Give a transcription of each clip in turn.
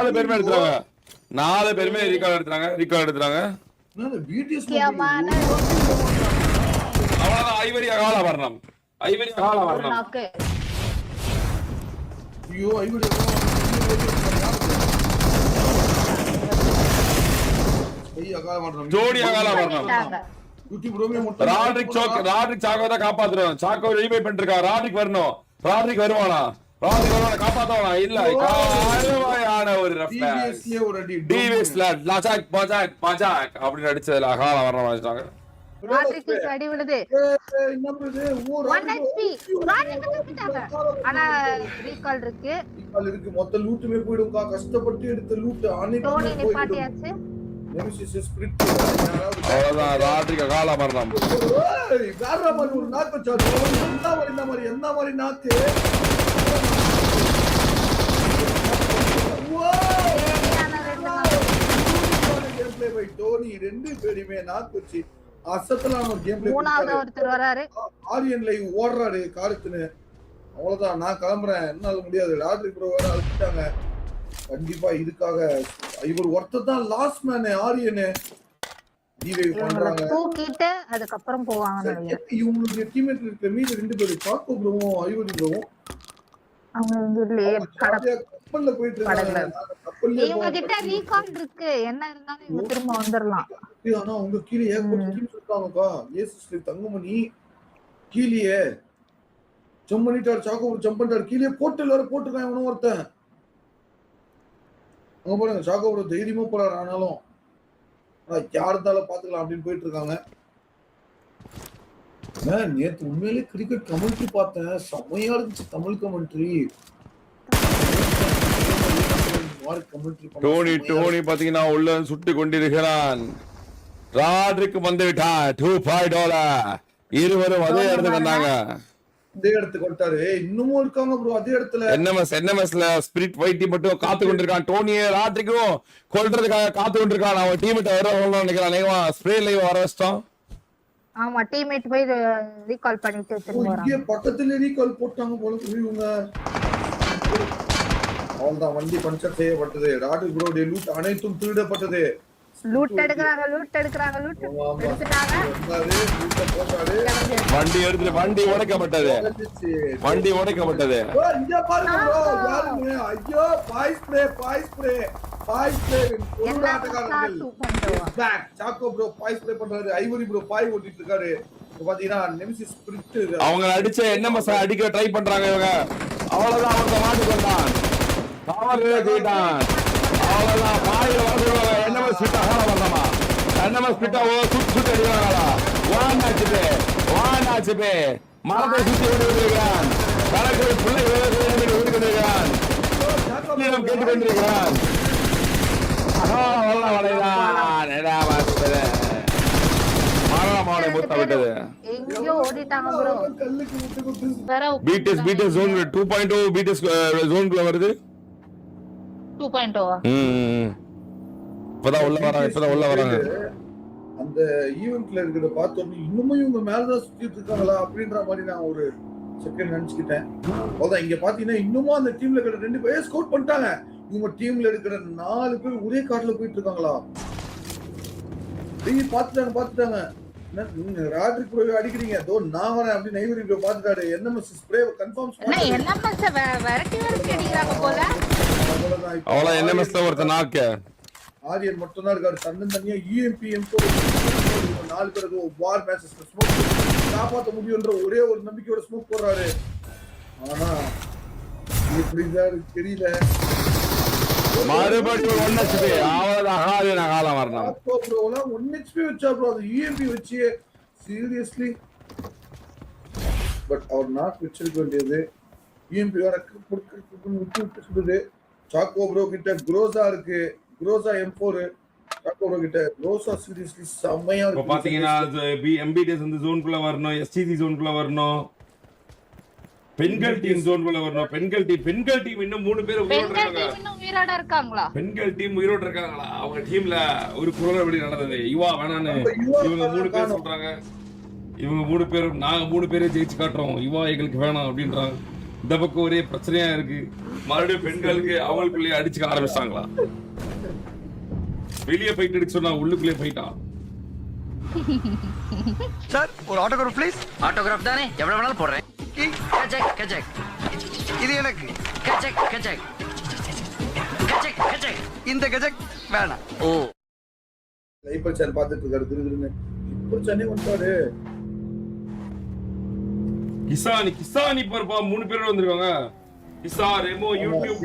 4 பேருமே எடுத்துறாங்க. 4 பேருமே ரீகால் எடுத்துறாங்க. அவ்வளவுதான். ஐவரி அகால வரணும். ஐயோ ஐவரி ஜோடி அகால வரணும். ராட்ரிக் சாக்கோ தான் காப்பாத்துறோம். சாக்கோ ரீவைவ் பண்ணிருக்கா. ராட்ரிக் வரணும். ராட்ரிக் வருவானா? காப்பாத்தவானா? இல்ல காரவாயான ஒரு டிவிஎஸ்ல லஜாக் பஜாக் அப்படின்னு அடிச்சதுல அகால வரணும் வச்சிட்டாங்க. ராட்ரிக்கு அடி விடுது. 1 HP ராட்ரிக்கு தப்பிட்டாங்க. ஆனா ரீகால் இருக்கு. மொத்த லூட்டுமே போய்டும்க்கா. கஷ்டப்பட்டு எடுத்த லூட் டோனி நிப்பாட்டியாச்சு. நெமிசிஸ் ஸ்பிரிட் அவ்வளவுதான். ராட்ரிக்கு அகால வரணும். ஏய் வேற மாதிரி ஒரு நாக்கு வச்சாரு. என்ன மாதிரி நாக்கு. Game play by Dhoni. ரெண்டு பேருமே நாக்கு வச்சு அசத்தலான ஒரு கேம் பிளே. மூணாவது ஒருத்தர் வராரு. ஆரியன் லைவ் ஓடுறாரு காலத்துன்னு. அவ்வளவுதான். நான் கிளம்புறேன். என்னால முடியாது. ராட்ரிக் ப்ரோ வேற அழுத்திட்டாங்க. கண்டிப்பா இதுக்காக இவர் ஒருத்தர் தான் லாஸ்ட் மேன். ஆரியனு டிவைவ் பண்றாங்க. தூக்கிட்டு அதுக்கு அப்புறம் போவாங்க. இவங்களுக்கு டீம்மேட் இருக்க மீதி ரெண்டு பேரும் சாக்கோ ப்ரோவும் ஐவரி ப்ரோவும் அவங்க இங்க கப்பல்ல போயிட்டு இருக்காங்க. இவங்க கிட்ட ரீகால் இருக்கு. என்ன இருந்தாலும் இவங்க திரும்ப வந்துடலாம். ஆனா உங்க கீழே ஏகப்பட்ட டீம்ஸ் இருக்காங்கக்கா. ஏசிஸ்ல தங்கமணி கீழே ஜம்ப் பண்ணிட்டார். சாக்கோ ஜம்ப் பண்ணிட்டார். கீழே போர்ட்டல் வர போட்டுருக்கான் இவனும் ஒருத்தன். அங்க பாருங்க. சாக்கோ ப்ரோ தைரியமா போறாரு. ஆனாலும் யார் இருந்தாலும் பாத்துக்கலாம் அப்படின்னு போயிட்டு இருக்காங்க. நேத்து உண்மையிலே கிரிக்கெட் கமெண்ட்ரி பார்த்தேன். செம்மையா இருந்துச்சு தமிழ் கமெண்ட்ரி. டோனி பாத்தீங்கன்னா உள்ள சுட்டு கொண்டிருக்கிறான். ராட்ரிக் வந்து விட்டான். $2.5 இருவரும் அதே இடத்துக்கு வந்தாங்க. அதே இடத்துக்கு வந்துட்டாரு. இன்னமும் இருக்காங்க ப்ரோ அதே இடத்துல. என்எம்எஸ்ல ஸ்பிரிட் வைட்டி மட்டும் காத்து கொண்டிருக்கான். டோனியே ராட்ரிக்கும் கொல்றதுக்காக காத்து கொண்டிருக்கான். அவன் டீமேட் வர நினைக்கிறான். ஸ்ப்ரே லைவ் வர வச்சிட்டான். ஆமா டீம்மேட் போய் ரீகால் பண்ணிட்டு திரும்ப வராங்க. இங்க பக்கத்துல ரீகால் போட்டாங்க போல இவங்க. அவ்வளவுதான். வண்டி பஞ்சர் செய்யப்பட்டது. ராட்ரிக் ப்ரோ லூட் அனைத்தும் திருடப்பட்டது. லூட் எடுக்கறாங்க. எடுத்துட்டாங்க. வண்டி உடைக்கப்பட்டது. இங்க பாருங்க ப்ரோ. யாருங்க? ஐயோ பாய் ஸ்ப்ரே. சாக்கோ ப்ரோ பாய் ஸ்ப்ரே பண்றாரு. ஐவரி ப்ரோ பாய் ஓட்டிட்டு இருக்காரு. பாத்தீங்கன்னா நெமிசிஸ் ஸ்பிரிட் அவங்க அடிச்ச என்எம்எஸ் அடிக்க ட்ரை பண்றாங்க இவங்க. அவ்வளவுதான். அவங்க மாட்டி கொண்டான். காவலே கேட்டான். அவ்வளவுதான். பாயில வரதுல என்எம்எஸ் ஸ்பிரிட் அகால வரணுமா? என்எம்எஸ் ஸ்பிரிட் சுட்டு அடிக்கிறாங்களா? வானாச்சு பே மரத்தை சுத்தி கொண்டிருக்கிறான். தனக்கு பிள்ளை கொண்டிருக்கிறான். கேட்டுக் கொண்டிருக்கிறான். வருது. 2.0 இப்பதான் உள்ள வராங்க. அந்த ஈவென்ட்ல இருக்கிறத பார்த்தோம். இன்னுமும் இவங்க மேலதான் சுத்திட்டு இருக்காங்களா அப்படின்ற மாதிரி நான் ஒரு செகண்ட் நினைச்சுக்கிட்டேன். அதான் இங்க பாத்தீங்கன்னா இன்னமும் அந்த டீம்ல இருக்கிற 2 பேர் ஸ்கோர் பண்ணிட்டாங்க. இவங்க டீம்ல இருக்கிற 4 பேர் ஒரே கார்ல போயிட்டு இருக்காங்களா? பாத்துட்டாங்க. ராட்ரிக் ப்ரோ அடிக்கிறீங்க. தோ நான் வரேன் அப்படி ஐவரி ப்ரோ பாத்துட்டாரு. என்எம்எஸ் ஸ்ப்ரே கன்ஃபார்ம் பண்ணி என்எம்எஸ் விரட்டி அடிக்கிறாங்க போல. அவ்வளவு என்எம்எஸ்ல ஒருத்த நாக்கு. ஆரியன் மட்டும் தான் இருக்காரு. தன்னந்தனியா யூஎம்பி M4 4 பேருக்கு வார் மேட்சஸ்ல ஸ்மோக் காப்பாற்ற முடியும்ன்ற ஒரே ஒரு நம்பிக்கையோட ஸ்மோக் போடுறாரு. ஆனா எப்படிதான் தெரியல. மறுபடியும் 1 HP அவ்வளவுதான். அகாலம் வரணும். ப்ரோ 1 HP வச்சா ப்ரோ அது யூஎம்பி வச்சு சீரியஸ்லி. பட் அவர் நாட் வச்சிருக்க வேண்டியது யூஎம்பி வர விட்டு. சாக்கோ ப்ரோ கிட்ட குரோசா இருக்கு. குரோசா M4 சாக்கோ ப்ரோ கிட்ட. குரோசா சீரியஸ்லி செம்மையா இருக்கு. பாத்தீங்கன்னா எம்பிடிஎஸ் வந்து ஜோன்குள்ள வரணும். எஸ்டிசி ஜோன்குள்ள வரணும். பெண்கள் டீம் ஜோன்குள்ள வரணும். பெண்கள் டீம் இன்னும் 3 பேர் உயிரோட இருக்காங்களா? பெண்கள் டீம் உயிரோட இருக்காங்களா? அவங்க டீம்ல ஒரு குளறுபடி நடந்தது. யுவா வேணான்னு இவங்க 3 பேர் சொல்றாங்க. இவங்க 3 பேரும் நாங்க 3 பேரே ஜெயிச்சு காட்டுறோம். யுவா எங்களுக்கு வேணாம் அப்படின்றாங்க. இந்த பக்கம் ஒரே பிரச்சனையா இருக்கு. மறுபடியும் பெண்களுக்கு அவங்களுக்குள்ளேயே அடிச்சுக்க ஆரம்பிச்சாங்களா? வெளியே போயிட்டு எடுக்க சொன்னா உள்ளுக்குள்ளேயே போயிட்டா. சார் ஒரு ஆட்டோகிராஃப் ப்ளீஸ். ஆட்டோகிராஃப் தானே, எவ்வளவு வேணாலும் போடுறேன். கஜக் கஜக் இது எனக்கு. கஜக் கஜக் கஜக் கஜக். இந்த கஜக் வேணாம். ஓ லைப்பர் சார் பாத்துட்டு இருக்காரு திருதுன்னு. இப்போ சென்னை வந்தாரு. கிசானி பருப்பா 3 பேர் வந்திருக்காங்க. கிசா ரெமோ யூடியூப்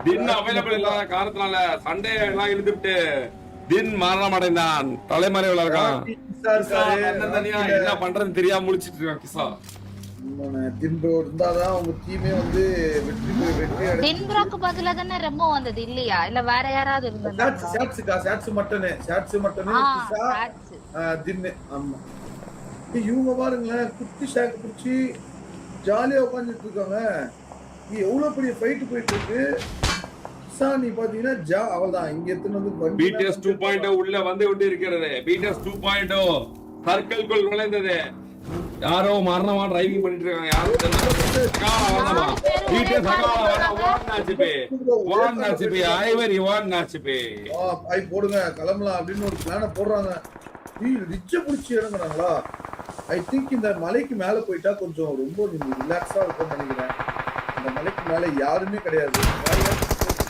தின் அவைலபிள் இல்லாத காரணத்தினால சண்டே எல்லாம் இழுத்துட்டு தின் மரணம் அடைந்தான். தலைமறைவுல இருக்கான். தனியா என்ன பண்றதுன்னு தெரியாம முழிச்சிட்டு இருக்கான் கிசா. தின்போ இருந்தாதான் அவங்க டீமே வந்து வெற்றி தின்புராக்கு பதிலா தானே ரெமோ வந்தது இல்லையா? இல்ல வேற யாராவது இருந்தாங்க? சாட்ஸ் மட்டனே கிசா தின்னு. ஆமா இவங்க பாருங்களேன், குட்டி ஷாக் பிடிச்சி ஜாலியா உட்காந்துட்டு இருக்காங்க. எவ்வளவு பெரிய ஃபைட் போயிட்டு இருக்கு. கிசானி பாத்தீங்கன்னா அவள்தான் இங்க எத்தனை வந்து BTS 2.0 உள்ள வந்து விட்டு இருக்கிறது. BTS 2.0 சர்க்கிள்குள் நுழைந்தது. யாரோ மரணமா டிரைவிங் பண்ணிட்டு இருக்காங்க. யாரும் போடுங்க கிளம்பலாம் அப்படின்னு ஒரு பிளான போடுறாங்க. ரிச்ச புடிச்சு இறங்குறாங்களா? ஐ திங்க் இந்த மலைக்கு மேல போயிட்டா கொஞ்சம் ரொம்ப ரிலாக்ஸா இருக்கும்னு நினைக்கிறேன். இந்த மலைக்கு மேல யாருமே கிடையாது.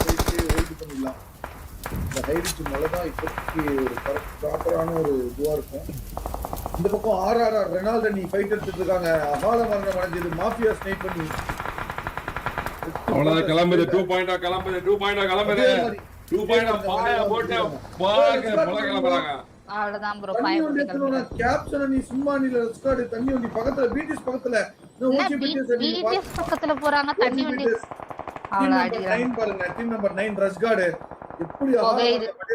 போயிட்டு ஓய்வு பண்ணிடலாம். இந்த ஹைரிச்சு மலை தான் இப்போதைக்கு ஒரு ப்ராப்பரான ஒரு இதுவா இருக்கும். இந்த பக்கம் RRR ரெனால்டோ நீ ஃபைட் எடுத்துட்டு இருக்காங்க. அகால மரணம் அடைஞ்சது மாஃபியா ஸ்னைப் பண்ணி. அவ்வளவுதான் கிளம்புது. 2.0 கிளம்புது. 2.0 கிளம்புது. 2.0 பாய போட்டு போல கிளம்புறாங்க. அவ்வளவுதான் ப்ரோ. கேப்சன் நீ சும்மா நீல ரெஸ்கார்ட் தண்ணி வண்டி பக்கத்துல பிடிஎஸ் பக்கத்துல பிடிஎஸ் பக்கத்துல போறாங்க. தண்ணி வண்டி அவ்வளவு அடிக்குறாங்க பாருங்க. டீம் நம்பர் 9 ரெஸ்கார்ட் எப்படி அகால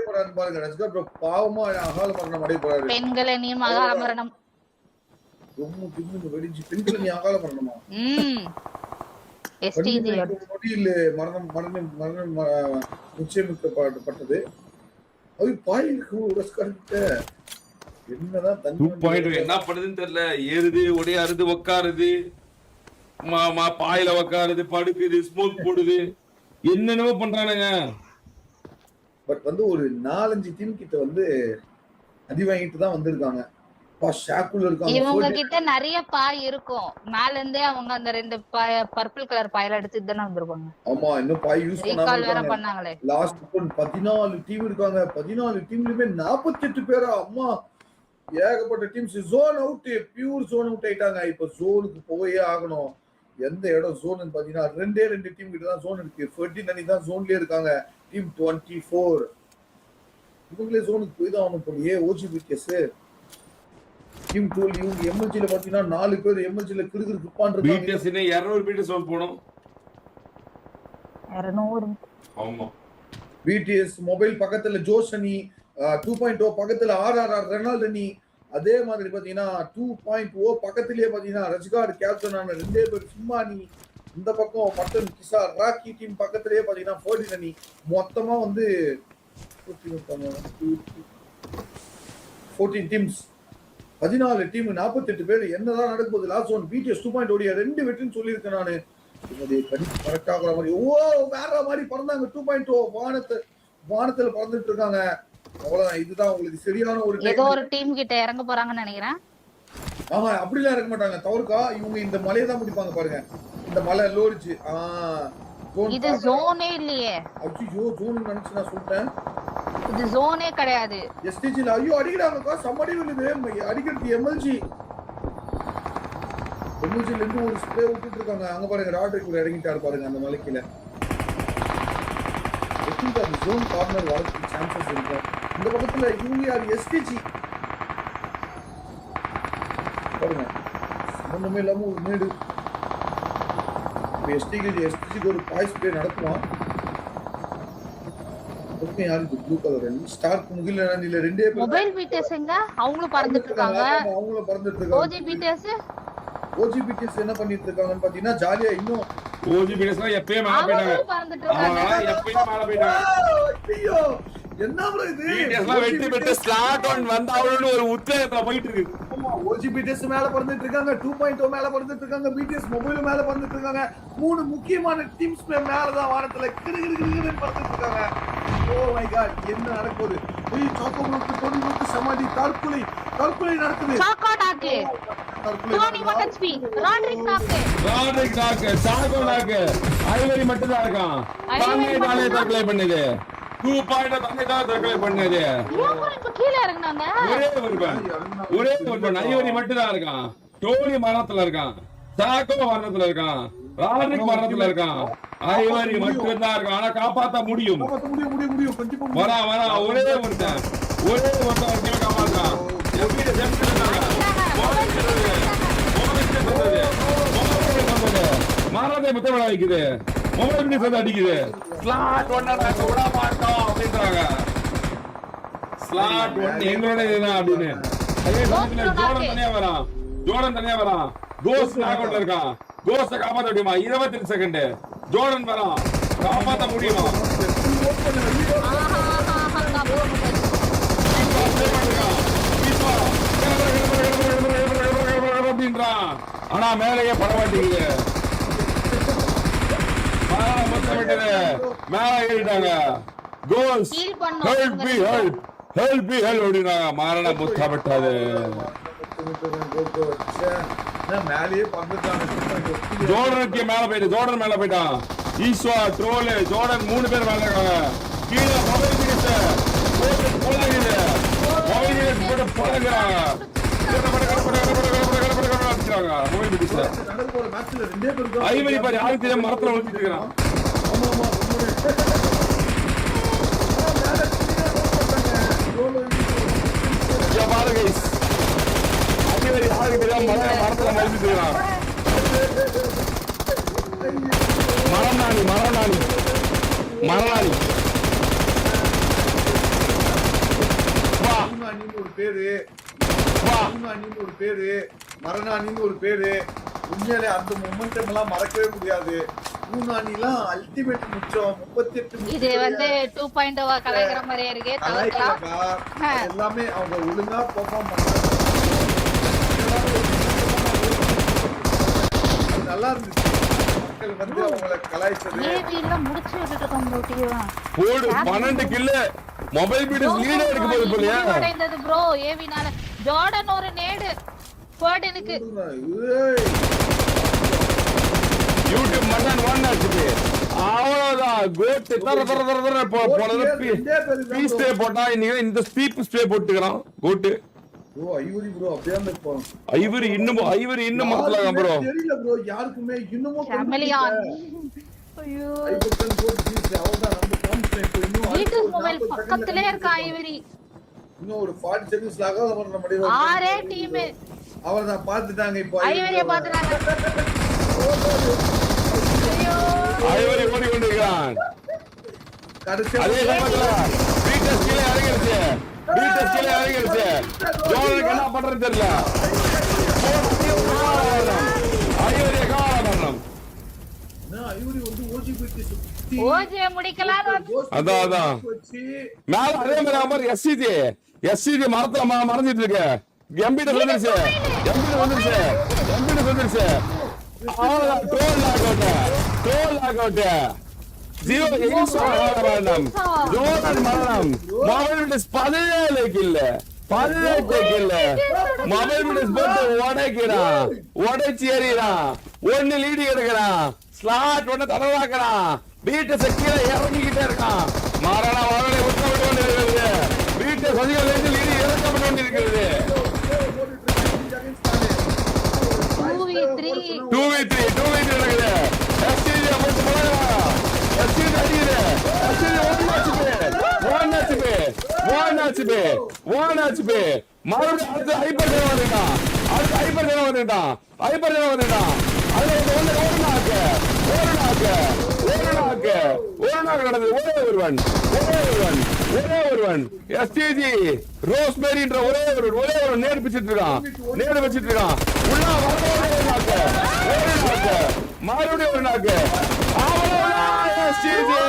போறாரு பாருங்க. ரெஸ்கார்ட் ப்ரோ பாவமா அகால மரணம் அடைய போறாரு. பெண்களே நீ அகால மரணம். ரொம்ப தின்னு வெடிச்சு பெண்களே நீ அகால மரணமா? எஸ்டிஜி இல்ல மரணம் நிச்சயமிக்கப்பட்டது. அது பாயிலுக்கு ரெஸ்கார்ட் என்னதான் தண்ணி 2.0 என்ன பண்ணுதுன்னு தெரியல. ஏறுது ஒடியாருது உட்காருது பாயில உட்காருது படுக்குது ஸ்மோக் போடுது என்னென்னவோ பண்றானுங்க. பட் வந்து ஒரு 4-5 டீம் கிட்ட வந்து அடி வாங்கிட்டு தான் வந்திருக்காங்க. இவங்க கிட்ட நிறைய பாய் இருக்கும். மேல இருந்தே அவங்க அந்த 2 பர்பிள் கலர் பாயில எடுத்து தானே வந்திருப்பாங்க. ஆமா இன்னும் பாய் யூஸ் பண்ணாங்களே. லாஸ்ட் 14 டீம் இருக்காங்க. 14 டீம்லயுமே 48 பேரா. அம்மா ஏகப்பட்ட teams zone out, pure zone out ஆயிட்டாங்க. இப்ப ஜோனுக்கு போயே ஆகணும். எந்த இடம் ஜோன் பாத்தீங்கன்னா 2 டீம் கிட்ட தான் ஜோன் இருக்கு. 14 அணி தான் ஜோன்லயே இருக்காங்க. டீம் 24 இவங்களே ஜோனுக்கு போய் தான் ஆகணும் போலியே. OGBTS டீம் 12 இவங்க எம்எல்ஜில பாத்தீங்கன்னா 4 பேர் எம்எல்ஜில கிறுகிறு குப்பான் இருக்காங்க. BTS னே 200 BTS ஜோன் போணும். 200 ஆமா. BTS மொபைல் பக்கத்துல ஜோஷனி 2.0 பக்கத்துல RRR ரெனால்டோ நீ. அதே மாதிரி பாத்தீங்கன்னா 2.0 பக்கத்திலேயே பாத்தீங்கன்னா ரெஸ்கார்ட் கேப்டன் ஆன 2 பேர் சும்மா நீ. இந்த பக்கம் மட்டன் கிசா ராக்கி டீம் பக்கத்திலேயே பாத்தீங்கன்னா 14 அணி. மொத்தமா வந்து 14 டீம்ஸ் 14 டீம் 48 பேர். என்னதான் நடக்க போகுது லாஸ்ட் ஒன் BTS 2.0 2 வெற்றின்னு சொல்லியிருக்கேன் நானு. கரெக்ட் ஆகுற மாதிரி வேற மாதிரி பறந்தாங்க. 2.0 வானத்துல பறந்துட்டு இருக்காங்க. அவ்வளவுதான். இதுதான் உங்களுக்கு சரியான ஒரு ஏதோ ஒரு டீம் கிட்ட இறங்க போறாங்கன்னு நினைக்கிறேன். ஆமா அப்படிலாம் இறங்க மாட்டாங்க. தவறுக்கா இவங்க இந்த மலையை தான் முடிப்பாங்க பாருங்க. இந்த மலை லோரிச்சு. இது ஜோனே இல்லையே. ஐயோ ஜோன் நினைச்சு நான் சொல்லிட்டேன். இது ஜோனே கிடையாது. எஸ்டிஜில ஐயோ அடிக்கிறாங்கக்கா. சம்மடி விழுது அடிக்கிறது. எம்எல்ஜில இருந்து ஒரு ஸ்ப்ரே விட்டுட்டு இருக்காங்க. அங்க பாருங்க ராட்ரிக் இறங்கிட்டாரு பாருங்க அந்த மலைக்கில. அந்த ஜோன் கார்னர் வரதுக்கு சான்சஸ் இருக்கு. இந்த பக்கத்துல யூஆர் எஸ்டிஜி பாருங்க ஒண்ணுமே இல்லாம ஒரு மேடு. எஸ்டிஜிக்கு ஒரு பாய்ஸ் ஸ்ப்ரே நடக்குவான். யாருக்கு ப்ளூ கலர் ஸ்டார்க் முகில நீல 2 பேர் மொபைல் BTS எங்க அவங்களும் பறந்துட்டு இருக்காங்க. அவங்களும் பறந்துட்டு இருக்காங்க. OGBTS என்ன பண்ணிட்டு இருக்காங்கன்னு பாத்தீங்கன்னா ஜாலியா இன்னும் OGBTS எப்பயே மேல போயிட்டாங்க. பறந்துட்டு இருக்காங்க. எப்பயே மேல போயிட்டாங்க. ஐயோ என்ன bro இது BTS எல்லாம் வெற்றி பெற்று ஸ்லாட் 1 வந்தாவணும்னு ஒரு உத்வேகத்துல போயிட்டு இருக்கு. OGBTS மேல பறந்துட்டு இருக்காங்க, 2.0 மேல பறந்துட்டு இருக்காங்க, BTS மொபைல் மேல பறந்துட்டு இருக்காங்க. மூணு முக்கியமான டீம்ஸ் மேல தான் வானத்துல கிறுகிறுகிறுன்னு பறந்துட்டு இருக்காங்க. ஓ மை காட், என்ன நடக்குது? சாக்கோவுக்கு டோனிக்கு சமாதி தற்கொலை நடக்குது. சாக்கோ நாக்கு டோனி மட்டஸ்பி ராட்ரிக் நாக்கு சாக்கோ நாக்கு ஐவரி மட்டும் தான் இருக்கான். தன்னை தானே தற்கொலை பண்ணுது. 2.0 தன்னை தான் தற்கொலை பண்ணுது. ஏன் இப்ப கீழ இறங்குனாங்க? ஒரே ஒருவன் ஐவரி மட்டும் தான் இருக்கான். டோனி மரணத்துல இருக்கான், சாக்கோ மரணத்துல இருக்கான், ராட்ரிக் மரணத்துல இருக்கான். ஐவரி மட்டும் தான் இருக்கான். ஆனா காப்பாத்த முடியும். வரா ஒரே ஒருத்தன் கீழே காப்பாத்தான். மாறாதே முத்தவள வைக்குது, மொபைல் பிடி சேர்ந்து அடிக்குது. ஸ்லாட் 1 நாங்க விட மாட்டோம் அப்படின்றாங்க. ஸ்லாட் 1 எங்களோட இதுதான் அப்படின்னு. அதே சமயத்துல ஜோர்டன் தனியா வரான். கோஸ்ட் நாக் அவுட்ல இருக்கான். கோஸ்ட காப்பாத்த முடியுமா? 22 செகண்ட். ஜோர்டன் வரான், காப்பாத்த முடியுமா? அப்படின்றான். ஆனா மேலேயே பரவாட்டிக்குது. மேல ஏறிட்டாங்க. கோஸ் ஹெல்ப் மீ அப்படின்னாங்க. மாரண முத்தப்பட்டாது. ஜோர்டனுக்கு மேல போயிட்டு ஜோர்டன் மேல போயிட்டான். ஈஸ்வா ட்ரோல் ஜோர்டன் 3 பேர் மேல இருக்காங்க. கீழே மொபைல் பிடிச்சு போட்டு பழகுறாங்க. ஐவரி பாரு ஆதித்ய மரத்துல ஒழிச்சிட்டு இருக்கிறான். ஐவரி ஆதித்ய மரத்துல மறைச்சிட்டு இருக்கிறான். மரணாணி மரணானின்னு ஒரு பேரு. உண்மையிலே அந்த மொமெண்டம் எல்லாம் மறக்கவே முடியாது. மூணானிலாம் அல்டிமேட் முச்சம் 38. இது வந்து 2.0 கலைக்கிற மாதிரியே இருக்கு. எல்லாமே அவங்க ஒழுங்கா பெர்ஃபார்ம் பண்ணாங்க. நல்லா இருந்துச்சு. மக்கள் வந்து அவங்கள கலாய்ச்சது. ஏவிலாம் முடிச்சு விட்டுட்டு இருக்கோம். போடு 12 கில். மொபைல் பீடஸ் லீடா இருக்கு போல போலியா? அடைந்தது ப்ரோ ஏவினால. ஜோர்டன் ஒரு நேடு ஃபோர்டனுக்கு. யூடியூப் மட்டன் 1 ஆச்சு. அவ்வளவுதான் கோட் தர போறது பீஸ் ஸ்ப்ரே போட்டா இன்னைக்கு இந்த ஸ்பீப் ஸ்ப்ரே போட்டுக்கறான் கோட். ப்ரோ ஐவரி ப்ரோ அப்படியே இருப்பான். ஐவரி இன்னும் மறக்கல ப்ரோ. தெரியல ப்ரோ யாருக்குமே இன்னும் ஃபேமிலியான். ஐயோ ஐபோன் கோட் ஜீஸ் அவதான் நம்ம கான்ஃபிடன்ட் இன்னும் வீட்டு மொபைல் பக்கத்திலே இருக்க ஐவரி. இன்னும் ஒரு 40 செகண்ட்ஸ் லாகாத பண்ண முடியும். ஆரே டீம் அவர்தான் பாத்துட்டாங்க. இப்போ ஐவரியை பாத்துறாங்க. ஐவரி ஓடி கொண்டிருக்கான். அதே சமயத்துல பீட்டஸ் கீழே இறங்கிருச்சு. ஜோர்டனுக்கு என்ன பண்றது தெரியல. ஐவரியை காரணம் ஐவரி வந்து ஓஜே முடிக்கலாம். அதான் மேல அதே மாதிரி எஸ்சிஜி மரத்துல மறைஞ்சிட்டு இருக்கு. எம்பிட்ட வந்துருச்சு. அவ்வளவுதான் டோல் லாக் அவுட். 0 மரணம். ஜோர்டன் மரணம். மொபைல் பிடிஸ் 17 கில். மொபைல் பிடிஸ் போட்டு உடைச்சு ஏறிறான். 1 லீடு எடுக்கிறான். ஸ்லாட் 1 தடவாக்குறான். பீட்டஸ் கீழே இறங்கிக்கிட்டே இருக்கான். மாறான வாழை உட்கப்பட்டு கொண்டிருக்கிறது. பீட்டஸ் அதிகம் லீடு இறக்கப்பட்டு கொண்டிருக்கிறது. 2v3 நடக்குது. எஸ்டிஜி போட்டு போறாங்க. எஸ்டிஜி அடிக்குது. SDG one HP. மறுபடியும் அடுத்து ஹைப்பர் ஜென வந்துட்டான். அதுல ஒரு நாக்கு நடந்தது. ஒரே ஒருவன் எஸ்டிஜி ரோஸ்பெரின்ற ஒரே ஒரு நேடு வச்சிட்டு இருக்கான். உள்ள ஒரு நாக்கு மறுபடியும் ஒரு நாக்கு. எஸ்டிஜி